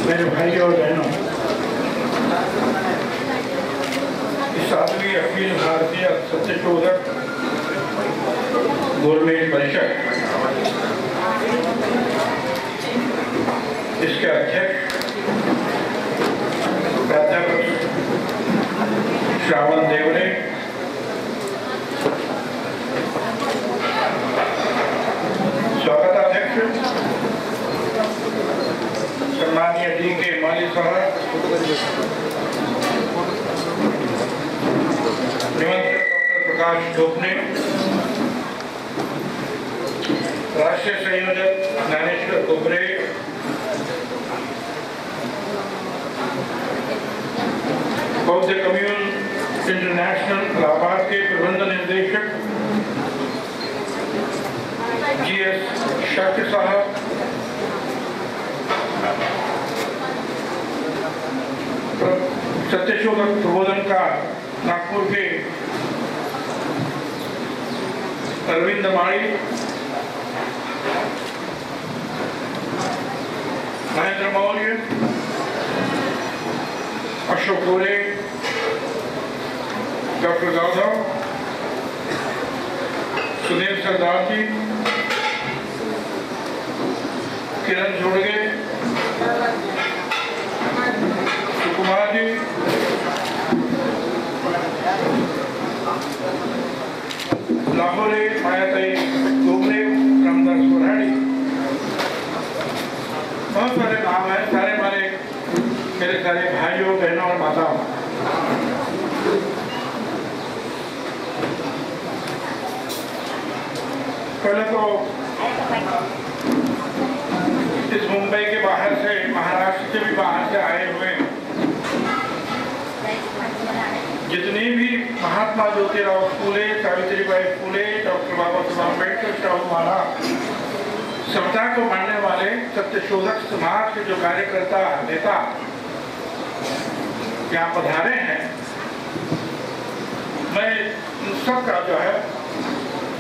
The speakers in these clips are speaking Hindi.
मेरे भाई और बहनों, इस 7वीं अखिल भारतीय सत्यशोधक गोलमेज परिषद इसके अध्यक्ष प्राध्यापक श्रावण देवरे, स्वागताध्यक्ष सम्मानीय डी के माली साहब, निमंत्रित डॉक्टर प्रकाश ढोकने, राष्ट्रीय संयोजक ज्ञानेश्वर कुबरे, बौद्ध कम्यून इंटरनेशनल इलाहाबाद के प्रबंध निर्देशक GS शक्ति साहब, सत्यशोधक प्रबोधनकार नागपुर के अरविंद माड़ी, महेंद्र मौर्य, अशोक गोरे, डॉक्टर गौरव, सुनील सरदार जी, किरण जोड़गे, सुकुमार जी, लाहौरे मायाताई गोगरे, रामदास कोराड़ी, बहुत सारे नाम हैं, सारे मेरे सारे भाइयों बहनों और माताओं, पहले तो इस मुंबई के बाहर से, महाराष्ट्र के भी बाहर से आए हुए जितने भी महात्मा ज्योतिराव फूले, सावित्रीबाई फूले, डॉक्टर बाबा साहब अम्बेडकर, शाहू महाराज, समता को मानने वाले सत्यशोधक समाज के जो कार्यकर्ता नेता यहाँ पधारे हैं, मैं इन सबका जो है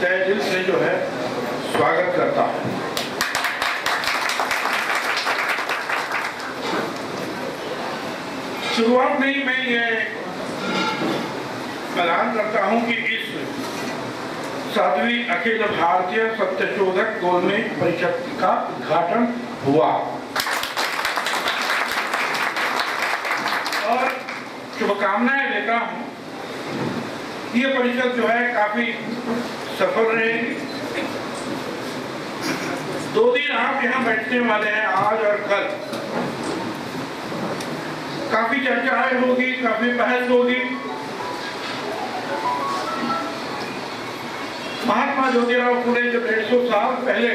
तहे दिल से जो है स्वागत करता हूँ। शुरुआत में ही मैं ये ऐलान करता हूं कि इस 7वीं अखिल भारतीय सत्यशोधक गोलमेज परिषद का उद्घाटन हुआ और शुभकामनाएं देता हूं। ये परिषद जो है काफी सफल रहेगी। 2 दिन आप यहाँ बैठने वाले हैं, आज और कल। काफी चर्चाएं होगी, काफी बहस होगी। महात्मा ज्योतिराव फूले जो 150 साल पहले,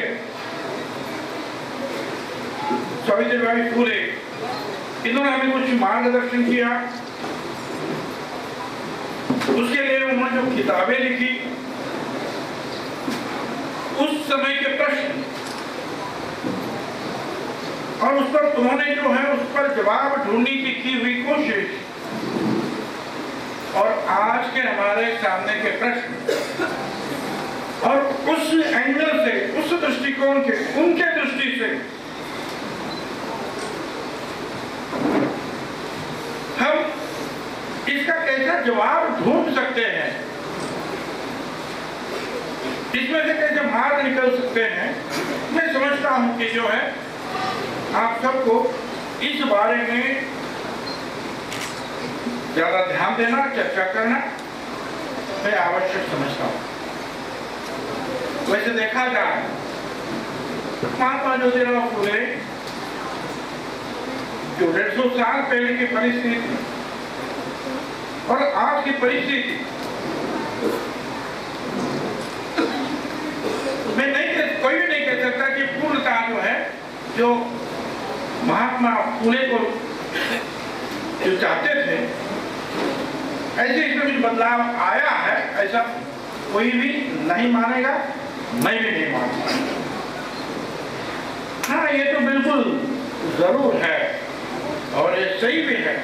सावित्रीबाई फूले, इन्होंने हमें कुछ मार्गदर्शन किया। उसके लिए उन्होंने जो किताबें लिखी, उस समय के प्रश्न और उस पर उन्होंने जो है उस पर जवाब ढूंढने की हुई कोशिश, और आज के हमारे सामने के प्रश्न, और उस एंगल से, उस दृष्टिकोण के, उनके दृष्टि से हम इसका कैसा जवाब ढूंढ सकते हैं, इसमें से कैसे मार्ग निकल सकते हैं। मैं समझता हूं कि जो है आप सबको इस बारे में ज्यादा ध्यान देना, चर्चा करना मैं आवश्यक समझता हूं। वैसे देखा जाए, महात्मा ज्योतिराव फूले जो 150 साल पहले की परिस्थिति और आज की परिस्थिति में कोई भी नहीं कह सकता कि पूर्णतः जो है, जो महात्मा फूले को जो चाहते थे, ऐसे इसमें कुछ बदलाव आया है, ऐसा कोई भी नहीं मानेगा, मैं भी नहीं मानता। हाँ, ये तो बिल्कुल जरूर है और ये सही भी है।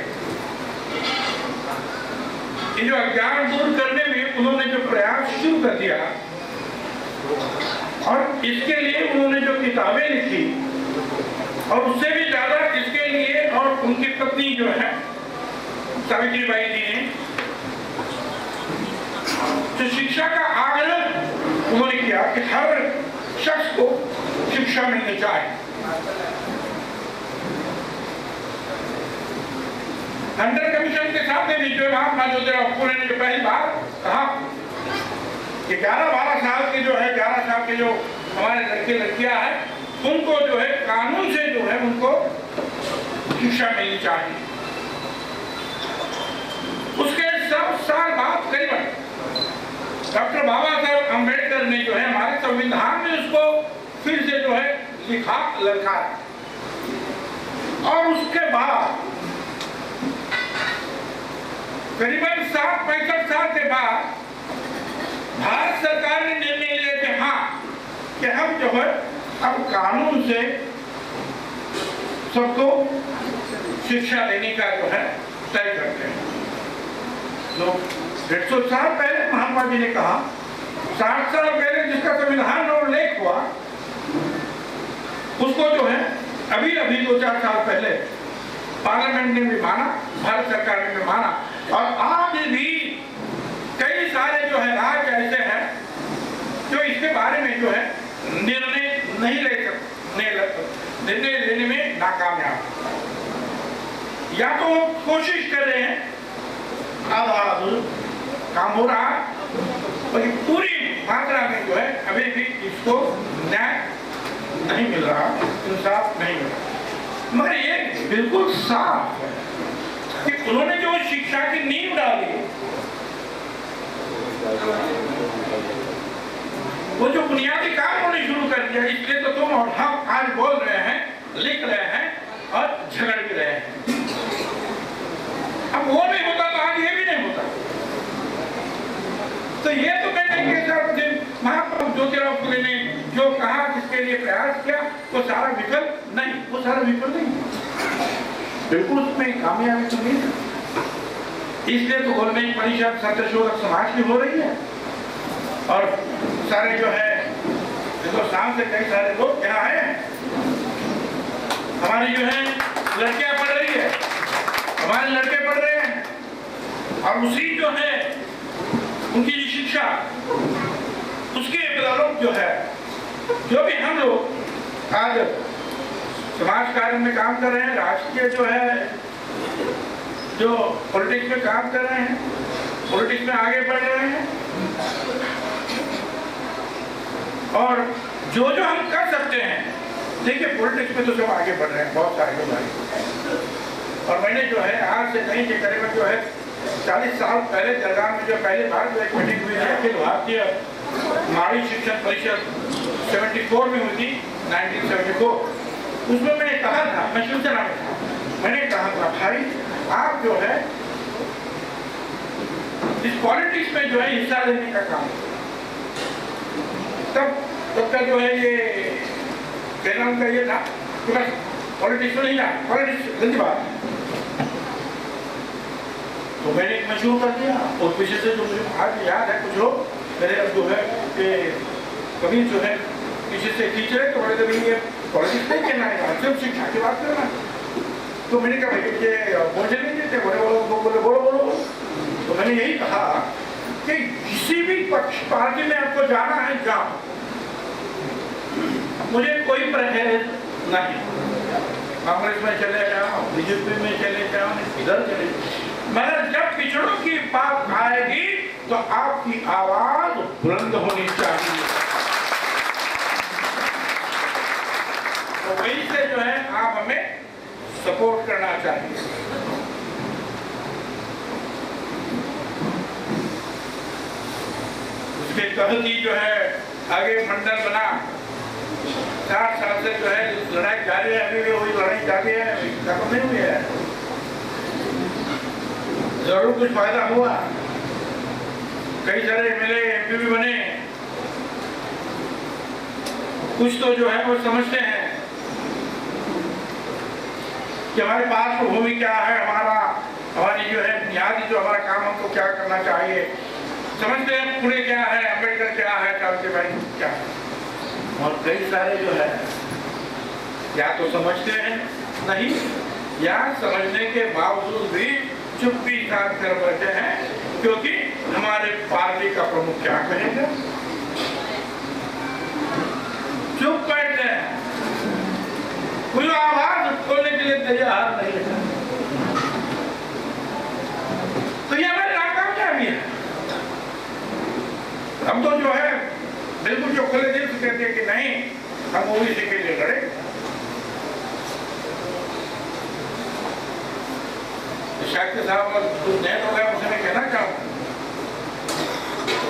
ये जो अज्ञान दूर करने में उन्होंने जो प्रयास शुरू कर दिया और इसके लिए उन्होंने जो किताबें लिखी, और उससे भी ज्यादा इसके लिए पत्नी जो है सावित्रीबाई जी ने जो शिक्षा का आग्रह उन्होंने किया कि हर शख्स को शिक्षा मिलनी चाहिए। अंडर कमीशन के साथ में जो महात्मा ज्योतिराव फुले ने जो पहली बार कहा कि 11-12 साल के जो है 11 साल के जो हमारे लड़के लड़कियां हैं उनको जो है कानून से जो है उनको शिक्षा मिलनी चाहिए। उसके 7 साल बाद करीबन डॉक्टर बाबा साहब अम्बेडकर ने जो है हमारे संविधान में उसको फिर से जो है लिखा ललकारा और उसके बाद करीबन 65 साल के बाद भारत सरकार ने निर्णय लिया कि हाँ कि हम जो है अब कानून से सबको शिक्षा देने का जो है तय करते हैं। जो 150 साल पहले महात्मा जी ने कहा 60 साल पहले जिसका संविधान और उल्लेख हुआ उसको जो है अभी 2-4 साल पहले पार्लियामेंट ने भी माना, भारत सरकार ने भी माना और आज भी कई सारे जो है राज्य ऐसे हैं जो इसके बारे में जो है निर्णय नहीं ले सकते, निर्णय लेने में नाकामयाब या तो कोशिश कर रहे हैं आधा काम हो रहा है पूरी मात्रा में जो है अभी भी इसको न्याय नहीं मिल रहा, इंसाफ नहीं मिल रहा। मगर ये बिल्कुल साफ है कि उन्होंने जो शिक्षा की नींव डाली वो जो बुनियादी काम उन्होंने शुरू कर दिया, इसलिए तो तुम और हम आज बोल रहे हैं, लिख रहे हैं और झगड़ भी रहे हैं। अब वो नहीं होता तो आज ये भी नहीं होता। तो ये तो मैं नहीं कहता महात्मा ज्योतिराव फुले ने जो कहा जिसके लिए प्रयास किया वो सारा विफल नहीं, वो सारा विफल नहीं, बिल्कुल उसमें कामयाबी तो नहीं। इसलिए तो गोलमेज परिषद सत्यशोधक समाज की हो रही है और सारे जो है हिंदुस्तान से कई सारे लोग यहाँ आए हैं। हमारी जो है लड़कियां पढ़ रही है, हमारे लड़के पढ़ रहे हैं और उसी जो है उनकी जो शिक्षा उसके बदौलत जो है जो भी हम लोग आज समाज कार्य में काम कर रहे हैं, राष्ट्रीय जो है जो पॉलिटिक्स में काम कर रहे हैं, पॉलिटिक्स में आगे बढ़ रहे हैं और जो जो हम कर सकते हैं। देखिए पॉलिटिक्स में तो सब आगे बढ़ रहे हैं, बहुत सारे लोग आगे। और मैंने जो है आज से नहीं के करीबन जो है 40 साल पहले जलगांव में जो पहली बार जो एक मीटिंग हुई थी अखिल भारतीय नारी शिक्षण परिषद 74 में हुई थी, 1974। उसमें मैंने कहा था, मैं शिवसेना में था, मैंने कहा था भाई आप जो है इस पॉलिटिक्स में जो है हिस्सा लेने का काम तब का जो है ये कहना उनका ये था कि बस पॉलिटिक्स में नहीं ना, पॉलिटिक्स गंदी बात है। तो मैंने एक मशहूर कर दिया और पीछे से जो मुझे आज याद है कुछ लोग मेरे अब जो है कि कभी जो है पीछे से खींच रहे तो बोले कभी ये पॉलिटिक्स नहीं कहना है, सिर्फ शिक्षा की बात करना। तो मैंने कहा भाई ये मुझे नहीं देते, बोले बोलो। तो मैंने यही कहा कि किसी भी पक्ष पार्टी में आपको जाना है जाओ, मुझे कोई परहेज नहीं, कांग्रेस में चले जाओ, बीजेपी में चले जाओ, इधर चले जाओ, मगर जब पिछड़ों की बात आएगी तो आपकी आवाज बुलंद होनी चाहिए। तो वहीं से जो है आप हमें सपोर्ट करना चाहिए। उसके तहत ही जो है आगे मंडल बना, 60 साल से जो है लड़ाई जारी है, अभी भी वही लड़ाई जारी है, खत्म नहीं हुई है। जरूर कुछ फायदा हुआ, कई सारे एमएलए एमपी भी बने, कुछ तो जो है वो समझते हैं कि हमारे पास तो भूमि क्या है, हमारी जो है बुनियादी जो हमारा काम हमको क्या करना चाहिए, समझते हैं पुणे क्या है, अम्बेडकर क्या है, सावित्रीबाई क्या है। और कई सारे जो है या तो समझते हैं नहीं या समझने के बावजूद भी चुप्पी साध कर बैठे हैं, क्योंकि हमारे पार्टी का प्रमुख क्या कहेगा। चुप बैठे हैं, कोई आवाज खोलने के लिए तैयार नहीं है। तो ये हमारी नाकामयाबी है। हम तो जो है बिल्कुल जो खुले दिल से कहते हैं कि नहीं, हम ओबीसी के लिए लड़े। शायद साहब कुछ नए लोग हैं, उसे मैं कहना चाहूँ,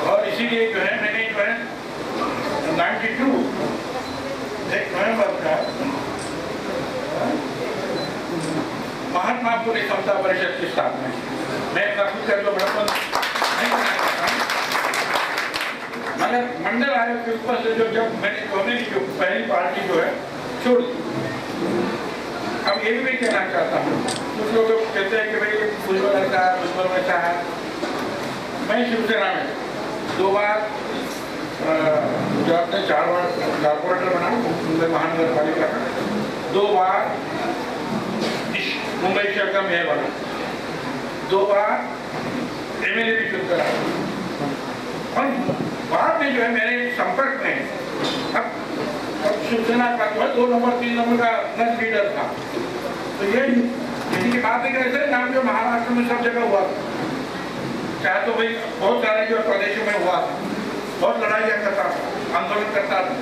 और इसीलिए जो है मैंने जो है 92 नवंबर का महात्मा फुले समता परिषद की स्थापना की। मैं अपना खुद का जो बड़प्पन नहीं करना चाहता हूँ, मगर मंडल आयोग के ऊपर से जब मैंने मेरी जो पहली पार्टी जो है छोड़ दी। अब ये भी मैं कहना चाहता हूँ, कुछ लोग कहते हैं कि भाई भुजबल ऐसा है, भुजबल वैसा है। मैं शिवसेना में 2 बार गुजरात में 4 बार कॉर्पोरेटर बना मुंबई महानगर पालिका का, 2 बार मुंबई शहर का मेयर बना, 2 बार एमएलए भी चुन कर आया। और बाद में जो है मेरे संपर्क में अब शिवसेना का जो है 2 नंबर 3 नंबर का नक्स लीडर था। तो ये किसी की बात नहीं करे नाम जो महाराष्ट्र में सब जगह हुआ था, चाहे तो भाई बहुत सारे जो प्रदेशों में हुआ था, बहुत लड़ाइयाँ करता था, आंदोलन करता था।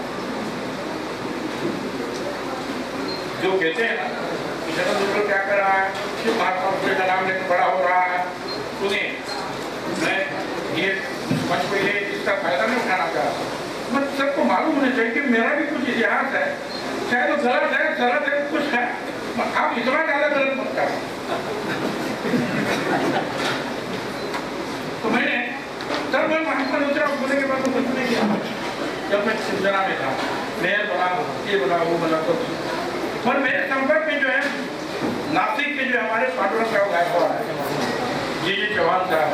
जो कहते हैं ना कि शरद क्या कर रहा है, शिव महात्मा फुले का नाम लेकर बड़ा हो रहा है, सुनिए मैं ये मंच पे इसका फायदा नहीं उठाना चाहता, मत सबको मालूम होना चाहिए कि मेरा भी कुछ इतिहास है, चाहे तो गलत है कुछ है, आप इतना ज्यादा गलत मत करें। तो मैंने सर मैं महात्मा ज्योतिराव फुले के बाद कुछ नहीं किया। जब मैं शिवसेना में था, मेयर बना, ये बना, वो बना, तो और मेरे संपर्क में जो है नासिक के जो हमारे पांडुरंग राव गायकवाड़ है, जी चौहान साहब,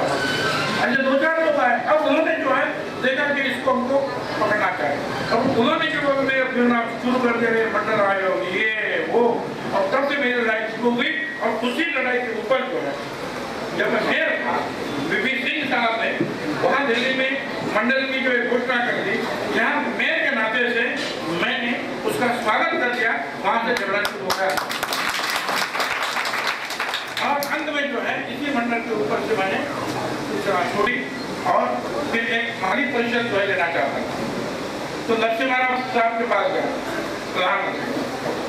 ऐसे 2-4 लोग आए। अब उन्होंने जो है देखा कि इसको हमको पकड़ना चाहिए। अब उन्होंने जो मेरे फिरना शुरू कर दिया, मंडल आयोग ये वो, और तब से मेरी लड़ाई शुरू हुई। और उसी लड़ाई के ऊपर जो है जब मैं मेयर था, वीपी सिंह साहब ने वहाँ दिल्ली में मंडल की जो घोषणा कर दी, यहाँ मेयर के नाते से मैंने उसका स्वागत कर दिया। वहाँ से झगड़ा शुरू हो गया और अंत में जो है इसी मंडल के ऊपर से मैंने छोड़ी और फिर एक माली परिषद जो है लेना चाहता था। तो नरसिम्हा राव साहब के पास गया प्रधानमंत्री,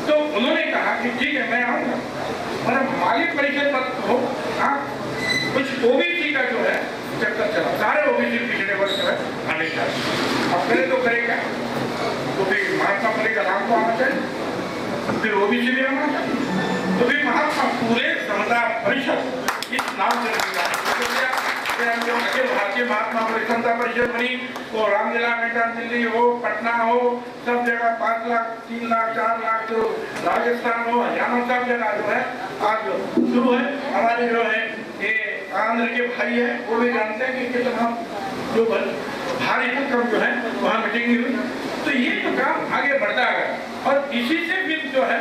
तो उन्होंने कहा कि ठीक है मैं आऊँगा, और माली परिषद मत हो, आप कुछ ओबीसी का जो है चक्कर चला, सारे ओबीसी पिछड़े वर्ग जो है आने चाहिए। अब करे तो करेगा, तो फिर महात्मा फुले का नाम तो आना चाहिए, फिर ओबीसी भी आना चाहिए, तो फिर महात्मा फुले समता परिषद इस नाम से अखिल भारतीय महात्मा फुले समता परिषद बनी। वो रामलीला मैदान दिल्ली हो, पटना हो, सब जगह 5 लाख 3 लाख 4 लाख, जो राजस्थान हो, हरियाणा, सब जगह जो है आज शुरू है। हमारे जो है ये आंध्र के भाई है, वो भी जानते हैं कि कितना जो भारी भरकम जो है वहाँ मीटिंग हुई। तो ये जो काम आगे बढ़ता गया और इसी से फिर जो है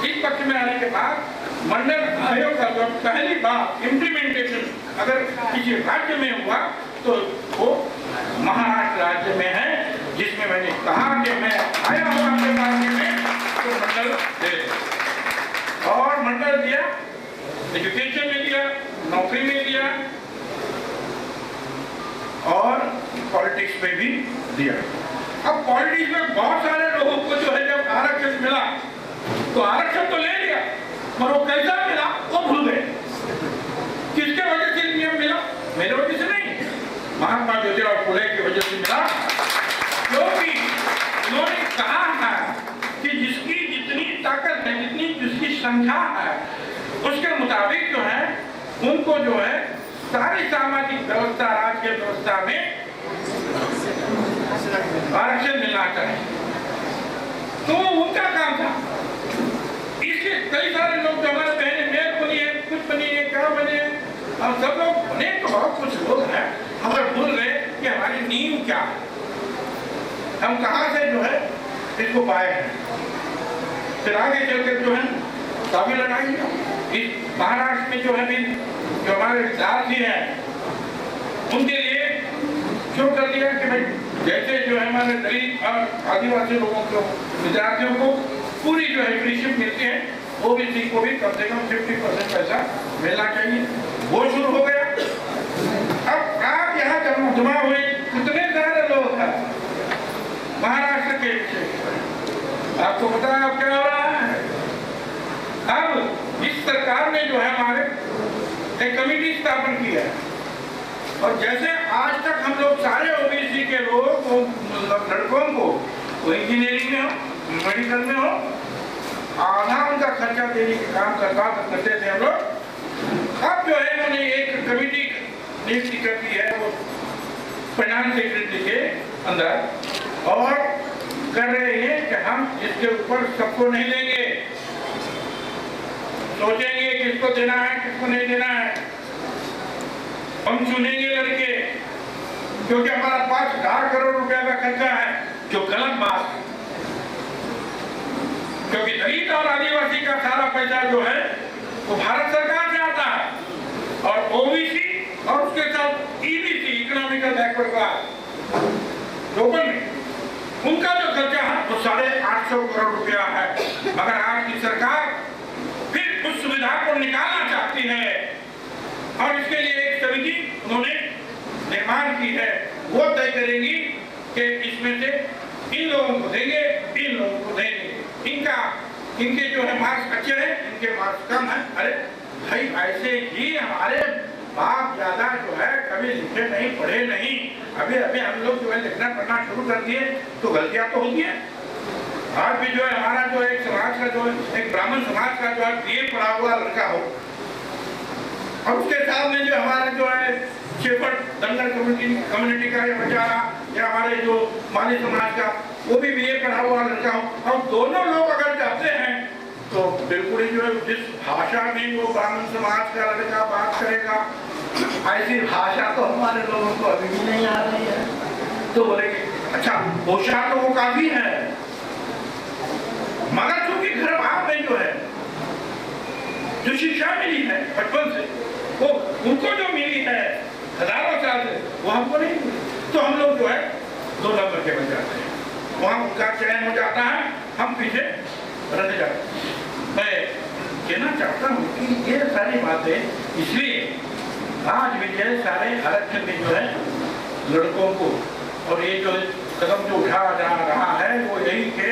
इस पक्ष में आने के बाद मंडल आयोग का जो पहली बार इम्प्लीमेंटेशन अगर किसी राज्य में हुआ तो वो महाराष्ट्र राज्य में है, जिसमें मैंने कहा कि मैं आया हूँ अपने पार्टी में, तो मंडल दे और मंडल दिया, एजुकेशन में दिया, नौकरी में दिया और पॉलिटिक्स में भी दिया। अब पॉलिटिक्स में बहुत सारे लोगों को जो है जब आरक्षण मिला तो आरक्षण तो ले लिया, पर वो कैसा मिला वो भूल गए। किसके वजह से नियम मिला? मेरे वजह से नहीं, महात्मा ज्योतिराव फुले की वजह से मिला, क्योंकि उन्होंने कहा है कि जिसकी जितनी ताकत है, जितनी जिसकी संख्या है, उसके मुताबिक जो है उनको जो है सारी सामाजिक व्यवस्था, राज्य व्यवस्था में आरक्षण मिलना चाहिए। तो उनका काम था। इसलिए कई सारे लोग जो हमारे बहने मेयर बनी है, कुछ बनी है, क्या बने, और सब लोग बने तो बहुत कुछ लोग हैं, हम लोग भूल गए कि हमारी नींव क्या है, हम कहाँ से जो है इसको पाए हैं। फिर आगे चलकर जो है काफी लड़ाई है। इस महाराष्ट्र में जो है भी जो हमारे विद्यार्थी हैं उनके लिए शुरू कर दिया कि भाई जैसे जो है हमारे दलित और आदिवासी लोगों को विद्यार्थियों को पूरी जो है फ्रीशिप मिलती है, ओबीसी को भी कम से कम 50% पैसा मिलना चाहिए। वो शुरू हो गया। अब आप यहाँ जमा हुए कितने सारे लोग हैं महाराष्ट्र के विषय, आपको पता है अब क्या हो रहा है। अब इस सरकार ने जो है हमारे एक कमेटी स्थापन की है और जैसे आज तक हम लोग सारे ओबीसी के लोग लड़कों को वो इंजीनियरिंग में हो, मेडिकल में हो, आधा उनका खर्चा देने के काम करते थे हम लोग। अब जो है उन्होंने एक कमेटी नियुक्ति कर दी है वो फाइनेंस सेक्रेटरी के अंदर और कर रहे हैं कि हम इसके ऊपर सबको नहीं देंगे, सोचेंगे किसको देना है किसको नहीं देना है, हम चुनेंगे लड़के, क्योंकि हमारा 5,000 करोड़ रुपया का खर्चा है जो गलत बात है, क्योंकि दलित और आदिवासी का सारा पैसा जो है वो भारत सरकार से आता है और ओबीसी और उसके साथ EBC economical backward class local में उनका जो खर्चा है वो 850 करोड़ रुपया है। मगर आज की सरकार फिर उस सुविधा को निकालना चाहती है और इसके लिए एक समिति उन्होंने निर्माण की है, वो तय करेंगी कि इसमें से इन लोगों को देंगे, इन लोगों को देंगे, इनके जो है मार्क्स अच्छे हैं, इनके मार्क्स कम है। अरे भाई ऐसे ही हमारे बाप दादा जो है कभी लिखे नहीं पढ़े नहीं, अभी हम लोग जो है लिखना पढ़ना शुरू कर दिए तो गलतियां तो होती है। आज भी जो है हमारा जो एक समाज का जो एक ब्राह्मण समाज का जो है बीए पढ़ा हुआ लड़का हो और उसके सामने जो हमारा जो है शेफर्ड दंगल कम्युनिटी का या बचारा या हमारे जो माली समाज का वो भी बीए पढ़ा हुआ लड़का हो और दोनों लोग अगर जाते हैं तो बिल्कुल ही जो है जिस भाषा में वो ब्राह्मण समाज का लड़का बात करेगा ऐसी भाषा तो हमारे लोगों को अभी भी नहीं आ रही है। तो बोलेंगे अच्छा होशियार तो वो काफी है, मगर चूंकि घर बाप में जो है जो शिक्षा मिली है बचपन से वो उनको जो मिली है हजारों साल से वो हमको नहीं मिली, तो हम लोग जो है 2 नंबर के बन जाते हैं, वहां उनका चयन हो जाता है, हम पीछे रह जाते हैं। मैं कहना चाहता हूँ कि ये सारी बातें इसलिए आज भी जो सारे आरक्षण में जो है लड़कों को और ये जो कदम जो उठा जा रहा है वो यही के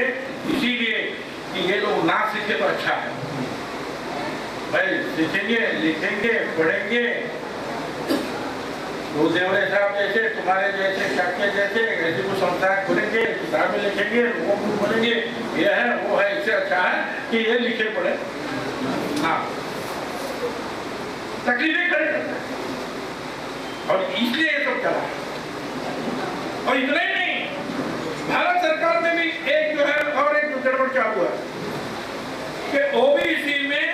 इसीलिए कि ये लोग ना सीखे तो अच्छा है। भाई सीखेंगे लिखेंगे पढ़ेंगे वो देवरे साहब जैसे तुम्हारे जैसे चाके जैसे ऐसे कुछ संस्थाएं खुलेंगे, किताबें लिखेंगे, लोगों को बोलेंगे ये है वो है, इससे अच्छा है कि ये लिखे पढ़े। हाँ तकलीफें खड़ी करता है और इसलिए ये सब चला। और इतना ही नहीं, भारत सरकार में भी एक जो है और एक गड़बड़ चालू है कि ओबीसी में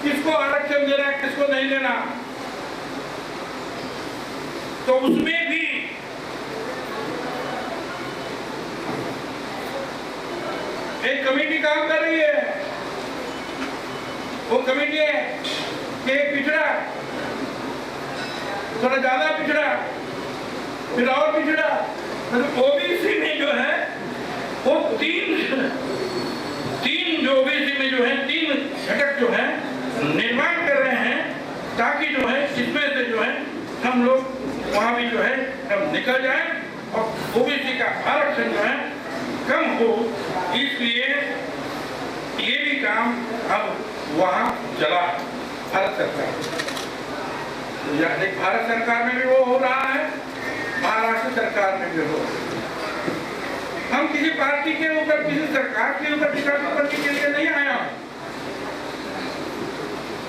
किसको आरक्षण देना किसको नहीं देना, तो उसमें भी एक कमेटी काम कर रही है। वो कमेटी है कि एक पिछड़ा थोड़ा ज्यादा पिछड़ा फिर और पिछड़ा, मतलब ओबीसी में जो है वो तीन जो ओबीसी में जो है 3 घटक जो है निर्माण कर रहे हैं ताकि जो है इसमें से जो है हम लोग वहां भी जो है हम निकल जाए और ओबीसी का आरक्षण जो है कम हो। इसलिए ये भी काम अब वहां चला भारत सरकार, यानी भारत सरकार में भी वो हो रहा है, महाराष्ट्र सरकार में भी हो। हम किसी पार्टी के ऊपर किसी सरकार के ऊपर टिप्पणी करने के लिए नहीं आया हूं।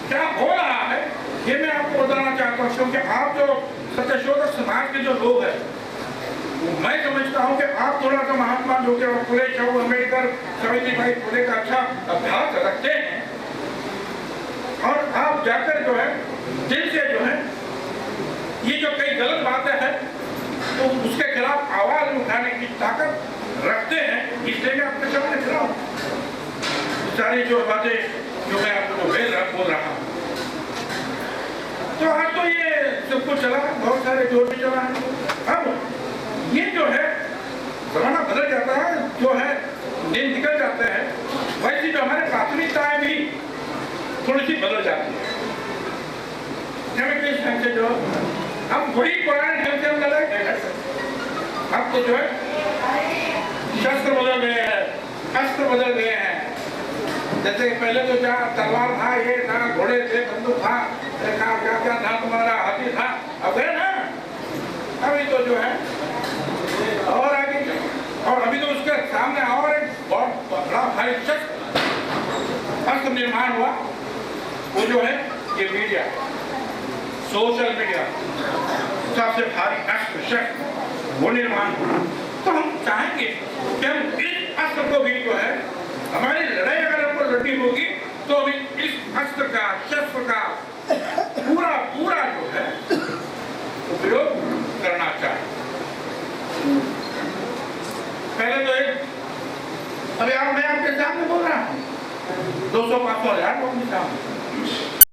क्या हो रहा है ये मैं आपको बताना चाहता हूँ, क्योंकि आप जो सत्यशोधक समाज के जो लोग हैं मैं समझता हूँ कि आप थोड़ा सा महात्मा जो के फुले शव अम्बेडकर सावित्रीबाई फुले का अच्छा अभ्यास रखते हैं और आप जाकर जो है दिल से जो है ये जो कई गलत बातें हैं तो उसके खिलाफ आवाज उठाने की ताकत रखते हैं, इसलिए मैं आपके सामने खड़ा हूँ। सारी जो बातें जो मैं आपको बोल रहा हूँ। तो आज तो ये सब कुछ चला, बहुत सारे जोर भी चला है। अब ये जो है जमाना बदल जाता है, जो है दिन निकल जाते हैं, वैसी जो हमारे प्राथमिकताएं भी थोड़ी सी बदल जाती है। किस ढंग से जो हम वही पुराने ढंग से हम लड़ाई नहीं कर सकते। अब तो जो है शस्त्र बदल गए हैं, अस्त्र बदल गए हैं। जैसे पहले तो क्या तलवार था, ये था, घोड़े थे, बंदूक था, क्या क्या था, तुम्हारा हाथी था। अब है ना, अभी तो जो है और आगे, और अभी तो उसके सामने और एक बहुत बड़ा भारी अस्त्र निर्माण हुआ, वो जो है ये मीडिया, सोशल मीडिया, सबसे भारी अस्त्र शस्त्र वो निर्माण हुआ। तो हम चाहेंगे कि हम इस अस्त्र को भी जो है, हमारी लड़ाई अगर हमको लड़नी होगी तो अभी इस अस्त्र का, शस्त्र का पूरा पूरा जो है उपयोग करना चाहिए। पहले तो एक, अभी मैं आपके सामने बोल रहा हूँ 200-500 हज़ार लोग के सामने,